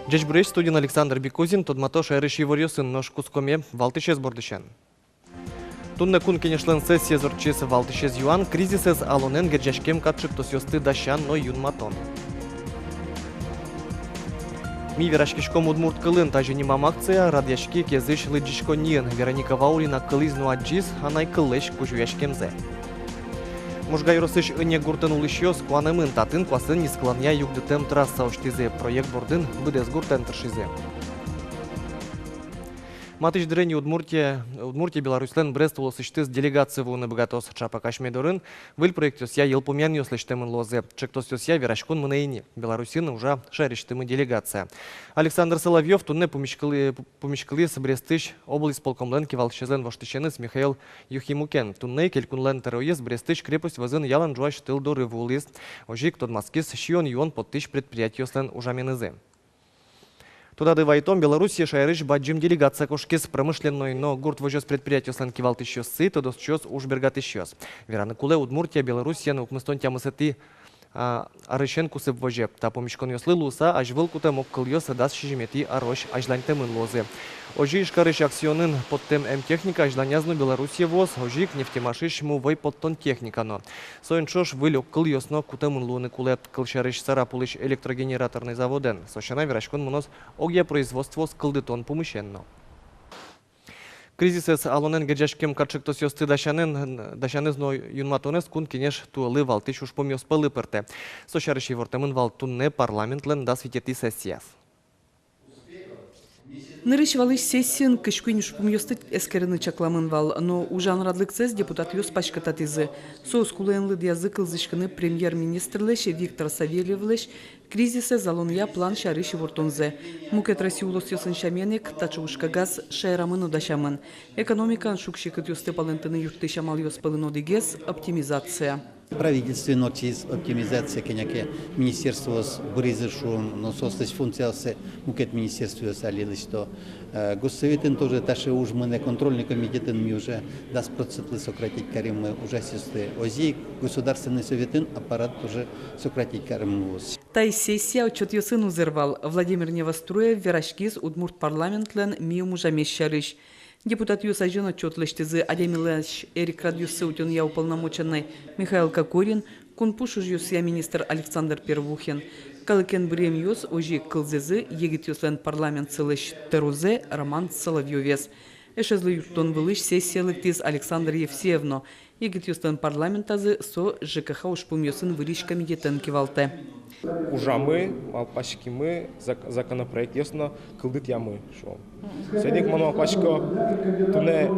Джечбреш студент Александр Бекузин, тодмато шайрыш еворьосын нож кускоме валтышез бордышен. Тунна кун кенешлен сессия зорчес валтышез юан, кризисез алонен герджашкем катшык тосьосты дащан но юн матон. Ми верашкишком удмурт кылын таженимам акция, радяшки кезыш лыджишко ниен, Вероника Ваулина кылызну аджиз, анай кылыш кужуяшкемзе. Можгай росыш ыне гуртын улышьёс, куанымын татын куасын нисклanya югдытем трасса оштизе, проект бордын быдез гуртен тыршизе. Матыш дрени Удмуртия Беларуслен Брест улосыштыз делегация вуны богатос Чапа Кашмедорын, выль проектосья елпумян ёслыштемын лозе, чектосья верашкун мынейни, Беларусины уже шариштемы делегация. Александр Соловьев тунне помешкали с Брестыш облисполкомлен кивалшезен воштыщеныс Михаил Юхимукен, тунне келькунлен терроез Брестыш крепость вазын ялан жуаш тылдоры вулис, ожик тот маскис шион юон подтыш предприятиослен ужаменызе. Туда дывайтом Белоруссия шайрыш баджим делегация кошкес промышленной, но гурт вожёс предприятие слен кивалт еще сы, то досчёс уж бергат еще. Вераны куле Удмуртия, Белоруссия, но укмыстон тямысыты арышенку сып воже. Та помешкон ёслы луса, аж вылкута мок кыльёс дас шижимети арош ажлантемын лозы. Ожи шкарыш акционын подтем М-техника ажланязну Белоруссия воз, ожик нефтемашиш мувой подтон техника но. Соиншош вылёк кыльёсно кутемын луны куле кылшарыш сарапулыш электрогенераторный заводен. Сошана верашкон мунос огья производство с кылдытон помыщенно. Кризисес алонен герджашкем катшык тосьосты дашанызно юнматонес кун кенеш туалы валтыш уж помёс пылы перте. Сошарыш евортемын валтунне парламентлен да светети сессияс. Нырыш валыш сессиян кышкуин шпумьёстыт эскерыны чакламын вал, но ужан радлыксез депутат ёс пашкататызы. Соус кулаянлы язык ылзышкыны премьер-министрлеш Виктор Савельевлеш кризисе залония план шарыш вортонзе. Мукет Россиулос ёсын шаменек тачушка газ шайрамын удашамын. Экономикан шукшикыт ёсты палентыны юрты шамал ёс пылынодигез оптимизация. Правительствено через оптимизация кеняке министерство с буризышум, но состоит функция с мукет министерство с алилисто. Госсоветен тоже таше уж мы на контрольный комитет мы уже даст проценты сократить карим мы уже сестры. Ози государственный советен аппарат тоже сократить карим воз. Тай сессия отчет ёсын узервал. Владимир Невоструев верашкиз удмурт парламентлен миум уже мещарыш. Депутат Юсажин отчетлыштызы Адемилаш Эрик Радюсы утен я уполномоченный Михаил Кокорин, кунпушуж юсия министр Александр Первухин. Калыкен брем юс ожи кылзезы егит юслен парламент сылыш Терузе Роман Соловьевес. Эшезлы юртон вылыш сессиялык тиз Александр Евсеевно. Егит юслен парламентазы со ЖКХ ушпум юсын вылыш комитетен кивалте. Ужамы, малпашки мы, законопроект ясно, кылдыт ямы шо. Седик малпашко, туне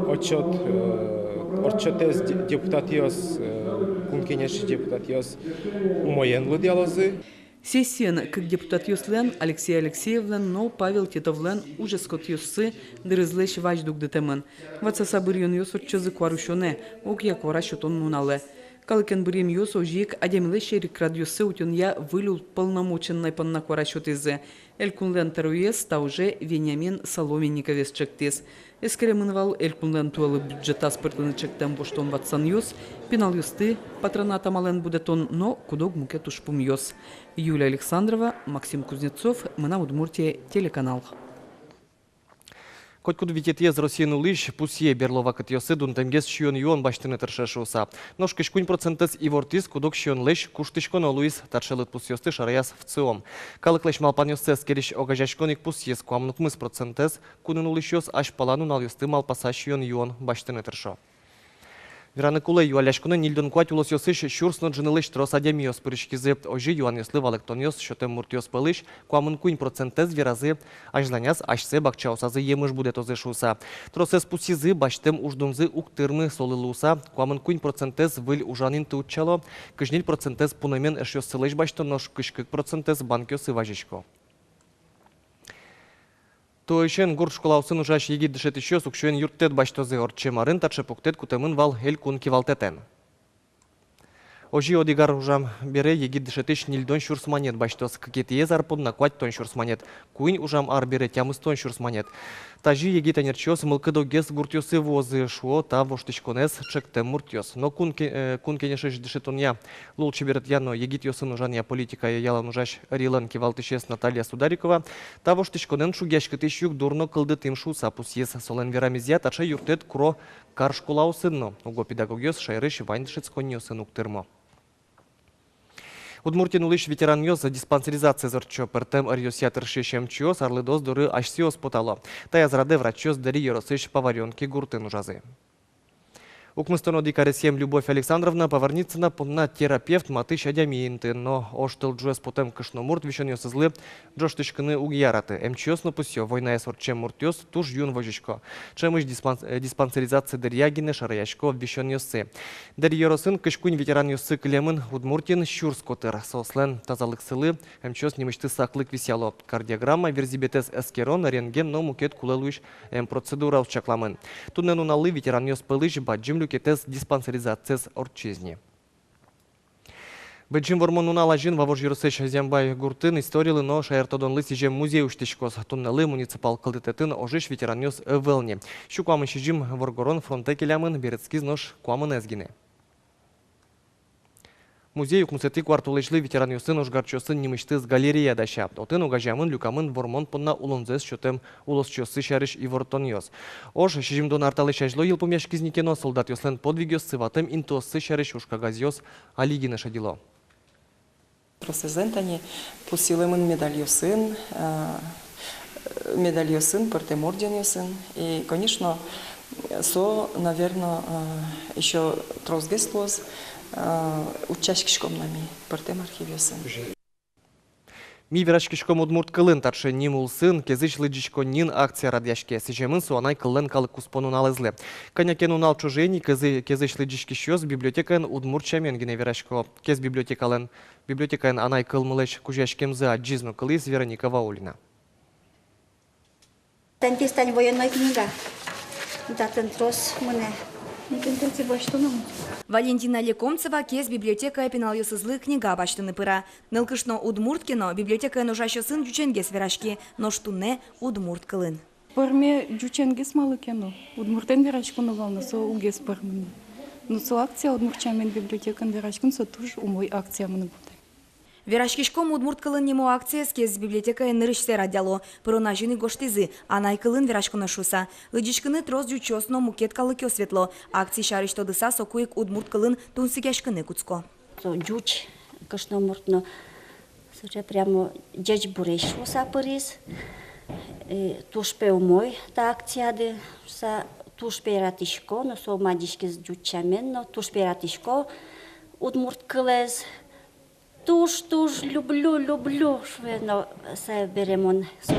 отчетез депутатиос, кункенеш депутатиос умоен лудиалозы. Сессиян, как депутат Юслен, Алексей Алексеевлен, но Павел Титовлен уже скот юссы дырызлеш важдук детемен. Ваца сабырьон юс отчезы кварушоне, ок я кварашотон мунале. Калыкен брим юс ожик адемлеш Эрик Радюсы утен я вылил полномоченной панна кварашотызе. Элькунлен теруес та уже Вениамин Соломенниковес чектес. Эскеремынвал элькунлен туалы бюджета спыртыны чектем боштон ватсан юс, пенал юсты, патроната мален будетон, но кудок мукет ушпум юс. Юлия Александрова, Максим Кузнецов, Мына Удмуртия, телеканал. Хоть куд витет ез Россияну лиш, пусье берлова кат йосы дун темгес шион юон баштыны тыршашуса. Нож кишкунь процентес и вортис кудок шион лиш куштышкон олуис таршелыт пусьёсты шараяс в циом. Калык лиш малпаньосцес кериш огажашконик пусьес куамнук мыс процентес кунын улишьос аш палану нал юсты малпаса шион юон баштыны тыршо. Вераны куле юаляшкуны нильдон куать улос йосыш шурсно джинылыш трос адемиос пырышкизе ожи юан йослы валектоньос шотем муртиос пылыш куамын кунь процентез веразы ажланяс ашсе бакчаусазы емыш будет озышуса. Тросес пусизы баштем уждунзы уктырмы солылуса куамын кунь процентез выль ужанин тучало кыжниль процентез пунамен эшьос сылыш баштонош кышкык процентез банкёсы важишко. То еще гурт школаусын ужаш егит дышет еще сукшуен юрттет баштозы орчемарын таче пуктет кутемын вал эль кун кивалтетен. Ожи одигар ужам бере егид дешетеш нильдон шурсманет баштос кекетие зарпун наквать тон шурсманет. Куин ужам ар бере тямыс тон шурсманет. Тажи егид анерчос мылкыдо гес гуртёсы возы шуо та воштичконес чекте муртёс. Но кун кенешеш дешетонья лулчи берет яно егид ёсын ужанья политика яла нужаш рилан кивалтышес Наталья Сударикова. Та воштичконен шугяшкытыш юг дурно кылды тымшу сапус ес солен верамизия тача юртет куро каршкулау сынно. Уго педагогиос шайрыш вайндышецконьо сынук тырмо. Удмуртин улыш ветеран йоз диспансеризация зорчо пертем арьосиатр шешем чиос арлыдоз дуры ашсиос потало. Та язраде врачос дари еросыш поваренки гуртын ужазы. Укмыстоно дикаресем Любовь Александровна поварницына пунна терапевт матыш адямиинты, но оштыл джуэс потем кышно мурт вишен йосызлы джоштышкыны угьяраты. Эмчиосно пусё война эсорчем муртёс туж юн вожичко. Чемыш диспансеризация дырьягины шараяшко вишен йосы. Дари еросын кышкунь ветеран йосы клемын Удмуртин щурскотыр. Сослен тазалык сылы эмчиос немышты саклык висяло. Кардиограмма верзибетес эскерон рентген но мукет кулелуиш процедура учакламын. Тунен уналы ветеран йос пылыш баджим люкетес диспансеризацияс орчизни. Беджим вормон унала жин вавож юрсеш зембай гуртын историлы, но шаертодонлы сижем музей уштишкос. Туннелы муниципал кылдытетін ожиш ветераньос эвелни. Щукуамын шижим воргорон фронте келямын берецкиз нож куамын эзгине. Музей укмусети квартулышлы ветераньосын ожгарчосын немыштыз галерея даща. Отын угажамын люкамын вормон понна улонзес шотем улосчосы шарыш и вортоньос. Ош шижимдон арталы шажло елпомешкизникено солдат йослен подвигёс сыватым интосы шарыш ушкагазьос алигина шадило. Просезентани посилемын медальосын, пертем орденьосын. И, конечно, наверное, еще трозгеслоз учашкишком нами пертем архивиосын. Ми верашкишком удмурт кылын таршы нимул сын, кезыч лыджичко нин акция радяшке. Сижемын суанай кылын калык куспонун алызлы. Канякен унал чужени, кезыч лыджичкишёс библиотекаен удмуртчамен гине верашко. Кез библиотекаен анай кылмылыш кужашкемзы аджизну кылыс Вероника Ваулина. Тантистань военной книга. Датын трос мыне. Валентина Лекомцева кез библиотека пеналйосызлы книга баштыны пыра. Нылкышно удмурткино библиотека ножащосын дюченгес верашки, но штуне удмурт кылын. Парме дюченгес малыкено. Удмуртен верашкону волна со угес пармын. Но со акция удмуртчамен библиотекан верашкон со туж умой акция мыны буде. Верашкишком удмурт кылын немо акция кез библиотека нырышсе радяло. Пырона жины гоштизы, анай кылын верашконы шуса. Лыдичкыны троз дючосно мукет калыкё светло. Акции шарыш тодыса сокуик удмурт кылын тунсыгяшкыны куцко. Дюч, кашно муртно, соча прямо дяч буреш уса пырис. Туш пе умой та акцияды, туш пе ратишко, но со мадишки с дючамен, но туш пе ратишко, удмурт кылез. Туш, люблю, швено се беремон со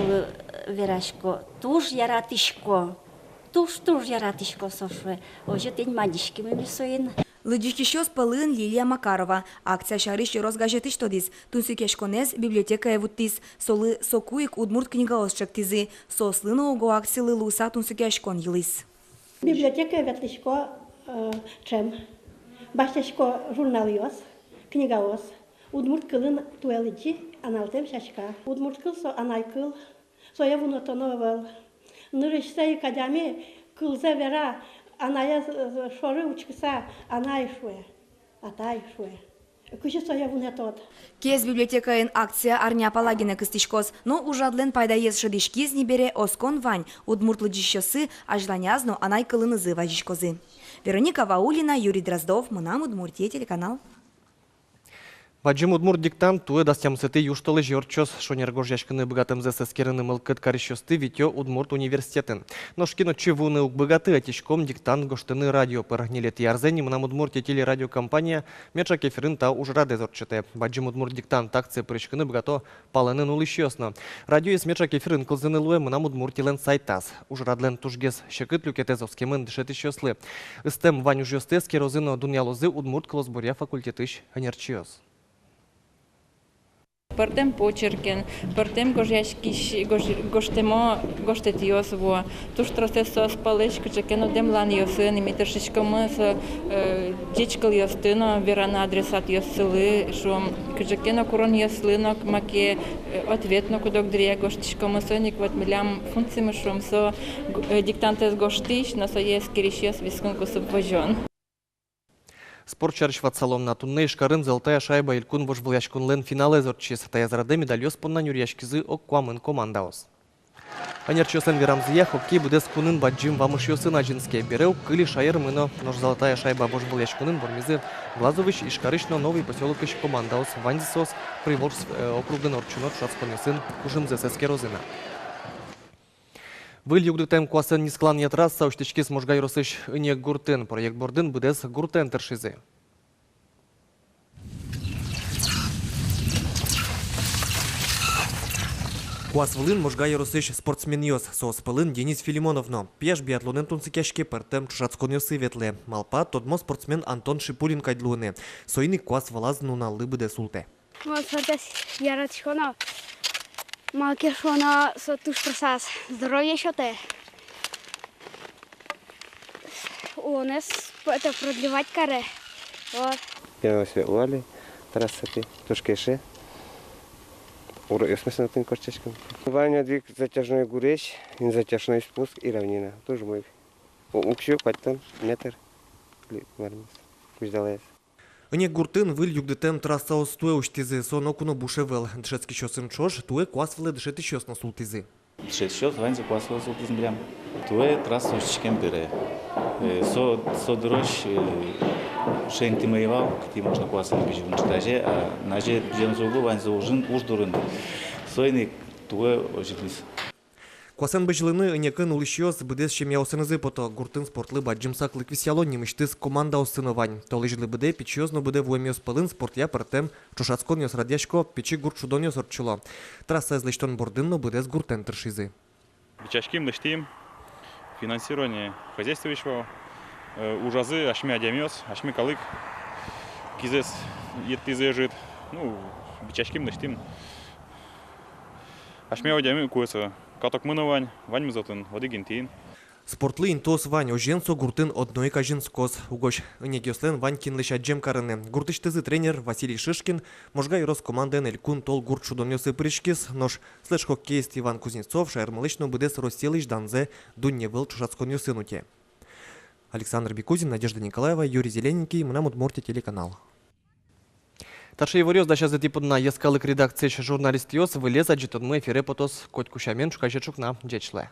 верашко. Туш яратишко, со шве. Оже тень мадишки ми соин. Лыдичкишёс пылын Лилия Макарова. Акция шарыш розгажетыш тодис. Тунсикешконез библиотека евуттис. Солы сокуик удмурт книгаос чектизы. Сослыны ого акцилы луса тунсикешкон йылыс. Библиотека евуттишко чем. Баштешко журналиос, книгаос. Удмурт кылын туэличи аналтем шашка. Удмурт кыл со анай кыл. Соя вунотоновал. Нырышса кадями кылза вера. Аная шоры учкса, анай шуэ. Атай шуэ. Куча соя вунотот. Кез библиотекаен акция арня палагина кыстишкос. Но ужадлен пайдаез шыдишкиз не бере оскон вань. Удмурт лыджищосы ажланязно анай кылынызы важишкозы. Вероника Ваулина, Юрий Дроздов, Мынам Удмуртия, телеканал. Баджим удмурт диктант туе дастямсыты юшталы жорчос шонергож яшкыны богатымзы сескерыны мылкыт карищосты витё удмурт университетын. Ношкино чевуны богаты атишком диктант гоштыны радио пыр нелет ярзени Мынам Удмуртия телерадиокомпания меча кефирын та ужраде зорчыты. Баджим удмурт диктант акция пырышкыны богато палынын улышёсно. Радио ес меча кефирын кылзыны луэ Мынам Удмуртилен сайтас. Ужрадлен тужгес шекыт люкетезовскемын дышетышёслы. Истем ваню жёстес керозыно дунялозы удмурт клосборя факультетыш анерчиос. Партем почеркен, партем гоштет йосво, туш тросесо спалеш, кчекен одем лан йосин, і мітершечками с дічкал йостино, вірана адресат йосили, що кчекен корон йослинок, маке ответно кудок дрія гоштичками соник, вот милям функціями, що со диктантес гоштич, на соє скіріщес віскунку субвожон. Спорт чарыш ватсалом на тунней шкарын золотая шайба илкун вожбыл яшкунлен финале зорчис. Тая зараде медальёс понна юрьяшкизы оккуамын командаос. Анерчёсен верамзыя хоккей будес кунын баджим вамышёсын аджинске. Береу кыли шайыр мыно нож золотая шайба вожбыл яшкунын бормизы Глазович и Шкарышно новый поселок ищ командаос Вандисос Приволжск округын орчунот шацконесын кужымзы сескерозына. Выл югдытем куасын нисклан ятрасса уштичкис можгай росыш инек гуртын. Проект бордын будес гуртен тершизы. Куас вылын можгай росыш спортсмен йос. Соос пылын Денис Филимоновно. Пеш биатлонен тунцикяшке пертем чушацкон йосы ветле. Малпа тодмо спортсмен Антон Шипулин кайдлуыны. Соины куас валаз нуналлы буде султе. Малкешона сотуш трасас. Здоровье счете. У нас это продлевать каре. Вот. Я сверлали трассы, тушкеши. Урок смысл тем корчечком. Ваня двиг затяжной гурещ, затяжной спуск и равнина. Тоже мой. Укщу потом метр. Пусть далее. Инек гуртын выл югдытем трасса остуэ уштизы сон окуно бушевел. Дшецки щосын чош, туэ куасвылы дшети щос на султизы. Дшети щос, ванзи куасвылы султизм блям. Туэ трасса ущичкем бере. Со дрожь шейнти моевал, кти можно куасвылы бежи в нчтаже, а наже бжензугу ванзи ужин уждурын. Сойник туэ ожиглис. Куасен бежлыны инекын улышьёс будес щемяусынызы пото гуртын спортлы баджимсак лыквисяло немыштыз команда осыновань. Толыжлы буде пичёзно буде вуэмёс пылын спортя пертем чушацкон ёс радяшко пичи гурт шудон ёс орчуло. Трасса излыштон бордынно будес гуртен тершизы. Бичашким лыштим, финансирование хозяйствующего, ужазы ашми адямёс, ашми калык, кизес еттизы жит, бичашким лыштим. Ашми адямё куэса. Каток мыновань, вань мызатын, воды гентин. Спортлы интос вань оженсо гуртын одной кажинскос. Угош инекёслен вань кинлыш аджем карыны. Гуртыштызы тренер Василий Шишкин, можгай рос команден элькун тол гурт шудон ёсы прышкис, нож слэш хоккеист Иван Кузнецов шаермылычно будес росселыш данзе дунне выл чушацкон ёсынуте. Александр Бекузин, Надежда Николаева, Юрий Зелененький, Мнамудмурти телеканал. Таршей варёс да сейчас на ескалык редакции журналист ёс вылез аджитон мы эфире потос коть кушамен чукачечук на джечле.